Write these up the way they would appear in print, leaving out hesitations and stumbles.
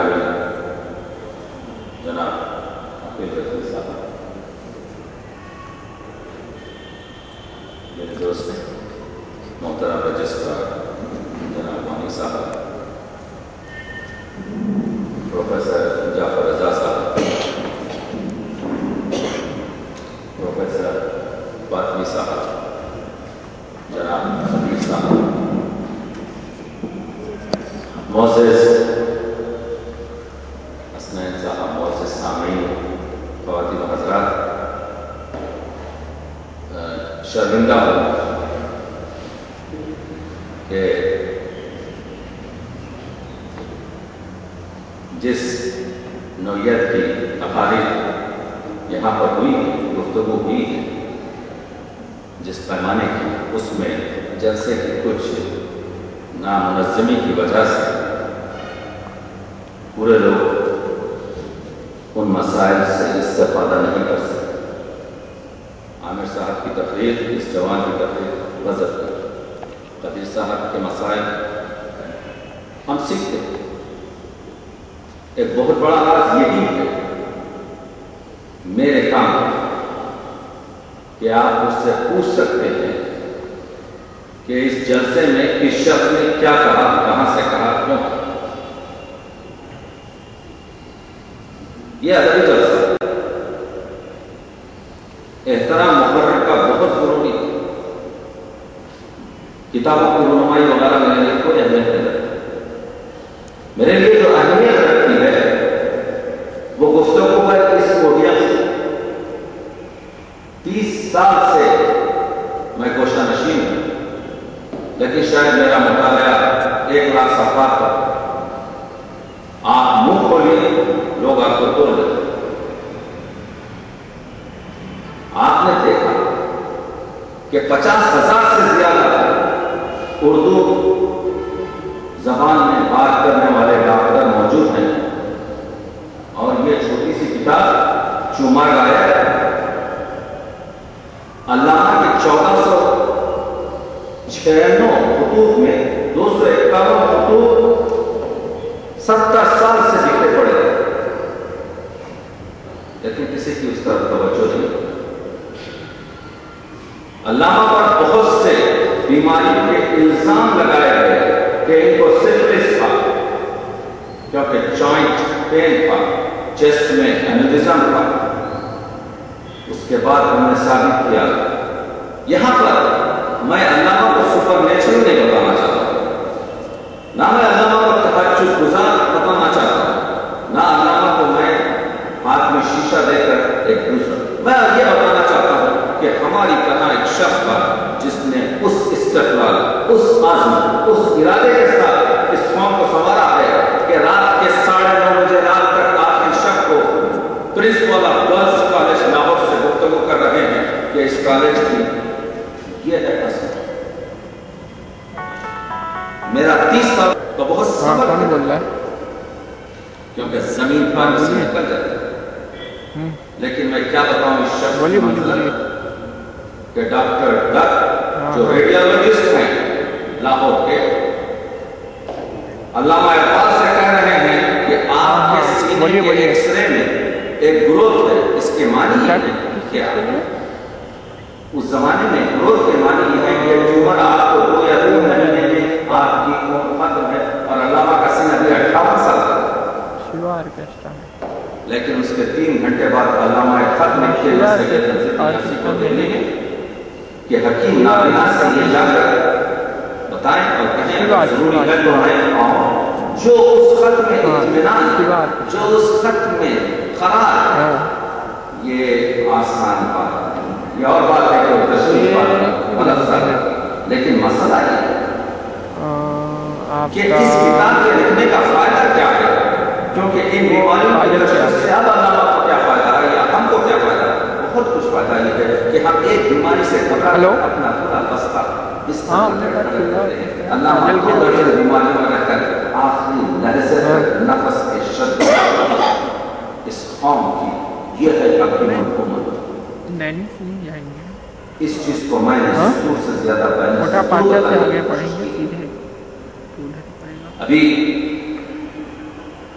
گرامی جناب حفیظ رضوی صاحب، میرے دوست محترم رجسٹرار جناب وانی صاحب، پروفیسر جعفر رضا صاحب، پروفیسر باطنی صاحب، جناب خبیر صاحب، معزز حسنین صاحب، معزز سامعین، خواتین و حضرات، شرمندہ ہوں کہ جس نوعیت کی تقاریر یہاں پر ہوئی، گفتگو ہوئی، جس پیمانے کی، اس میں جلسے کی کچھ نامنظمی کی وجہ سے پورے لوگ ان مسائل سے استفادہ نہیں کر سکتے۔ عامر صاحب کی تقریر، اس جوان کی تقریر غضب کی، قدیر صاحب کے مسائل ہم سیکھتے ہیں۔ ایک بہت بڑا راز یہی ہے میرے کام کہ آپ مجھ سے پوچھ سکتے ہیں کہ اس جلسے میں کس شخص نے کیا کہا، کہاں سے کہا، کیوں کہا۔ یہ ادبی جلسہ ہے، احترام مقرر کا بہت ضروری ہے۔ کتابوں کی رونمائی وغیرہ میرے لیے کوئی اہمیت نہیں رکھتی۔ میرے لیے جو اہمیت رکھتی ہے وہ گفتگو ہے اس پوڈیم سے۔ 30 سال سے میں گوشہ نشین ہوں، لیکن شاید میرا مطالعہ 1 لاکھ صفحات پر۔ آپ منہ کھولیے، لوگ آپ کو توڑ دیتے۔ آپ نے دیکھا کہ 50,000 سے زیادہ اردو زبان میں بات کرنے والے ڈاکٹر موجود ہیں، اور یہ چھوٹی سی کتاب چوما گایا علامہ کے 1496 خطوط میں 251 خطوط 70 سال سے لکھے پڑے ہیں، لیکن کسی کی اس طرف توجہ نہیں۔ علامہ پر بہت سے بیماری کے الزام لگائے گئے کہ ان کو سفلس تھا، کیونکہ جوائنٹ پین تھا، چیسٹ میں انیورزم تھا۔ اس کے بعد ہم نے ثابت کیا۔ یہاں پر میں علامہ کو سپر نیچرل نہیں بتانا چاہتا ہوں، نہ میں علامہ کو تحجد گزار بتانا چاہتا ہوں، نہ علامہ کو میں ہاتھ میں شیشہ دے کر ایک دوسرا۔ میں یہ بتانا چاہتا ہوں کہ ہماری طرح ایک شخص تھا جس نے اس استقلال، اس عزم، اس ارادے کے ساتھ اس قوم کو سنوارا ہے کہ رات کے 9:30 بجے رات تک آخری شب کو principle of girls college Lahore سے گفتگو کر رہے ہیں کہ اس کالج کی یہ ہے اصل۔ میرا 30 سال تو بہت صبر ہے، کیونکہ زمین پانی سے نکل جاتی ہے۔ لیکن میں کیا بتاؤں اس شخص کی منزل کہ ڈاکٹر ڈک جو ریڈیولوجسٹ ہیں لاہور کے، علامہ اقبال سے کہہ رہے ہیں کہ آپ کے سینے کے ایکس رے میں ایک گروتھ ہے۔ اس کے معنی یہ ہے کہ اس زمانے میں گروتھ کے معنی یہ ہے کہ ٹیومر آپ کو 2 یا 3 مہینے میں آپ کی عمر ختم ہے، اور علامہ کا سن ابھی 58 سال کا ہے، لیکن اس کے 3 گھنٹے بعد علامہ خط میں کیے کو دینے کہ حکیم نابینا سے یہ جا کر بتائیں اور کہیں ضروری ہے تو آئیں آؤ۔ جو اس خط میں اطمینان، جو اس خط میں قرار، یہ آسان بات ہے۔ یہ اور بات ہے کہ وہ تشریح بات غلط سر ہے، لیکن مسئلہ یہ ہے کہ اس کتاب کے لکھنے کا فائدہ کیا ہے، کیونکہ ان بیماریوں کی تشخیص سے اب علامہ کو کیا فائدہ ہے یا ہم کو کیا فائدہ ہے؟ بہت کچھ فائدہ یہ ہے کہ ہم ایک بیماری سے گھبرا کر اپنا پورا بستہ اس طرح علامہ کو بیماریوں میں رہ کر آخری لحظے تک نفس کے شد اس قوم کی یہ ہے حکیم حکومت۔ اس چیز کو میں نے سطور سے زیادہ پہلے ابھی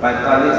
45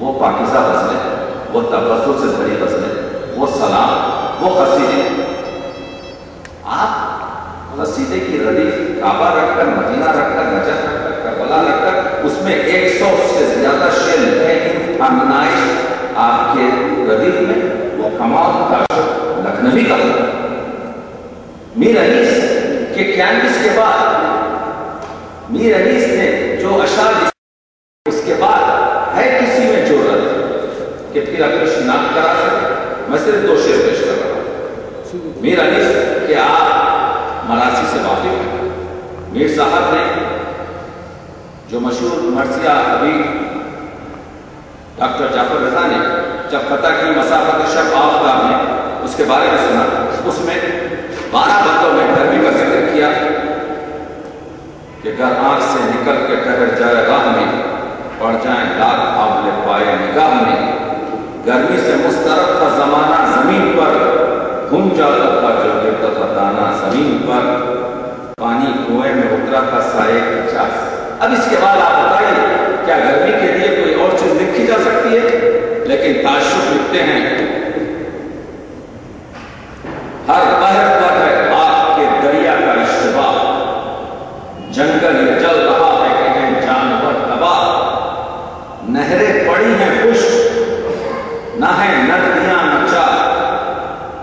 وہ پاکیزہ غزلیں، وہ تبسم سے بھری غزلیں، وہ سلام، وہ قصیدے. آپ قصیدے کی ردیف کعبہ رکھ کر، مدینہ رکھ کر، نجف رکھ کر، کربلا رکھ کر، اس میں 100 سے زیادہ شعر لکھے آمنائش آپ کے ردیف میں. وہ کمال کا لکھنوی کا میر انیس کے کینوس کے بعد میر انیس نے جو اشعار لکھے، اس کے بعد ہے کسی میں جرأت کہ پھر اپنی شناخت کرا سکے. میں صرف 2 شعر پیش کر رہا ہوں. میر انیس کہ آپ مراسی سے واقف ہیں. میر صاحب نے جو مشہور مرثیہ ابھی ڈاکٹر جعفر رضا نے جب فتح کی مسافت شب آفتاب نے اس کے بارے میں سنا، اس میں 12 بندوں میں گرمی کا ذکر کیا کہ گر آنکھ سے نکل کے ٹھہر جائے راہ میں، پڑ جائیں لاکھ آبلے پائے نگاہ میں، گرمی سے مسترب تھا زمانہ زمین پر، گھوم جاتا تھا جو گرتا تھا دانا زمین پر، پانی کنویں میں اترا تھا سائے کی چاس. اب اس کے بعد آپ بتائیے کیا گرمی کے لیے کوئی اور چیز لکھی جا سکتی ہے؟ لیکن تعشق لکھتے ہیں ہر قہر پر ہے آگ کے دریا کا اشتباہ، جنگل یہ جل رہا ہے کہ ہیں جانور تباہ، نہریں پڑی ہیں خشک نہ ہے ندیاں نہ چار،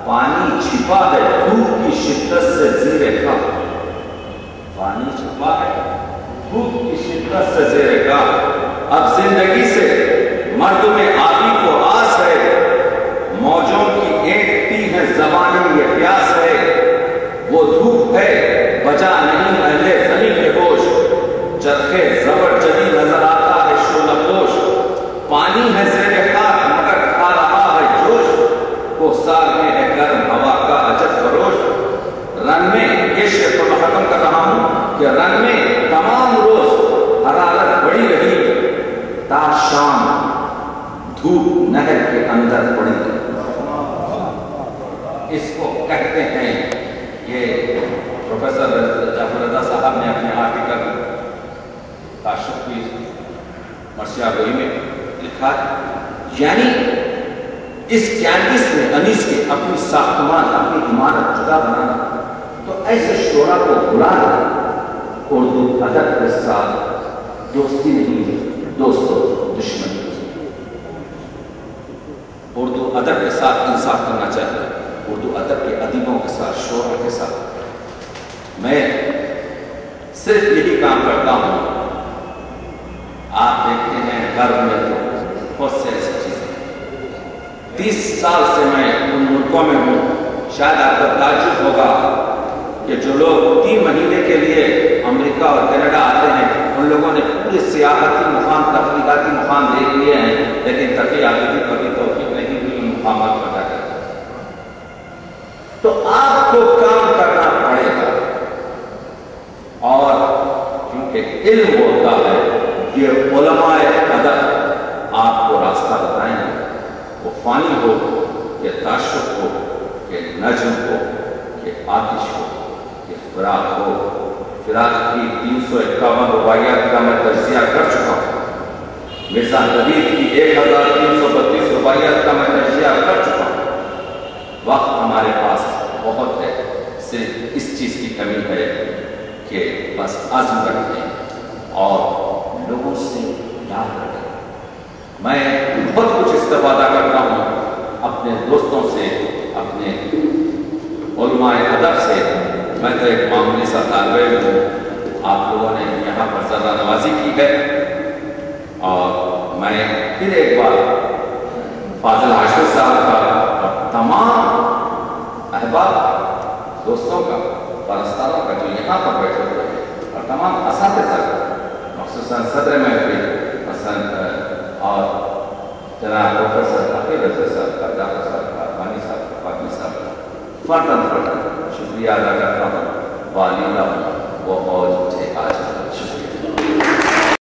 پانی چھپا ہے دھوپ کی شدت سے زیر خاک، پانی چھپا ہے دھوپ کی شدت سے زیر خاک. اب زندگی سے مرد میں آبی کو آس ہے، موجوں کی اینٹتی ہے زبانی یہ پیاس ہے، وہ دھوپ ہے بجا نہیں اہل زمین کے ہوش، چرخے زبر جدی نظر آتا ہے شعلہ پوش، پانی ہے زیر خاک مگر کھا رہا ہے جوش، وہ سال میں ہے گرم ہوا کا عجب فروش. رن میں یہ شعر کو میں ختم کر رہا ہوں کہ رن میں تمام روز حرارت بڑی رہی، تا شام دھوپ نہر کے اندر پڑی. اس کو کہتے ہیں، یہ پروفیسر جعفر رضا صاحب نے اپنے آرٹیکل تعشق کی مرثیہ گوئی میں لکھا ہے. یعنی اس کینوس میں انیس کے اپنی ساختمان، اپنی عمارت جدا بنانا، تو ایسے شعراء کو بلانا اردو ادب کے ساتھ دوستی نہیں، دوستو دشمنی. اردو ادب کے ساتھ انصاف کرنا چاہیے، اردو ادب کے ادیبوں کے ساتھ، شعراء کے ساتھ. میں صرف یہی کام کرتا ہوں. آپ دیکھتے ہیں گھر میں تو بہت سے ایسی چیزیں، 30 سال سے میں ان ملکوں میں ہوں. شاید آپ کو تعجب ہوگا کہ جو لوگ 3 مہینے کے لیے امریکہ اور کینیڈا آتے ہیں، ان لوگوں نے پورے سیاحتی مقام، تفریحاتی مقام دیکھ لیے ہیں، لیکن کبھی آگے بھی کبھی توفیق نہیں ہوئی ان مقامات پر جا کر. تو آپ کو کام کرنا پڑے گا، اور کیونکہ علم ہوتا ہے، یہ علماء ادب آپ کو راستہ بتائیں گے. وہ فانی ہو کہ تعشق ہو کہ نجم ہو کہ آتش ہو کہ فراق ہو. فراق کی 351 رباعیات کا میں تجزیہ کر چکا ہوں. مرزا نوید کی 1332 رباعیات کا میں تجزیہ کر چکا ہوں. وقت ہمارے پاس بہت ہے، صرف اس چیز کی کمی ہے کہ بس عزم رکھیں اور لوگوں سے یاد رکھیں. میں بہت کچھ استفادہ کرتا ہوں اپنے دوستوں سے، اپنے علماء ادب سے. میں تو ایک معمولی سا طالب علم ہوں. آپ لوگوں نے یہاں پر ذرہ نوازی کی ہے، اور میں پھر ایک بار فاضل حاشر صاحب کا اور تمام احباب دوستوں کا، پرستاروں کا جو یہاں پر بیٹھے ہوئے ہیں، اور تمام اساتذہ کا، مخصوصاً صدر محفل حسن اور جناب پروفیسر عقیل رضا صاحب کا، جعفر صاحب کا، بانی صاحب کا، فاطمی صاحب کا، فرداً شکریہ ادا کرتا ہوں. والی وہ بہت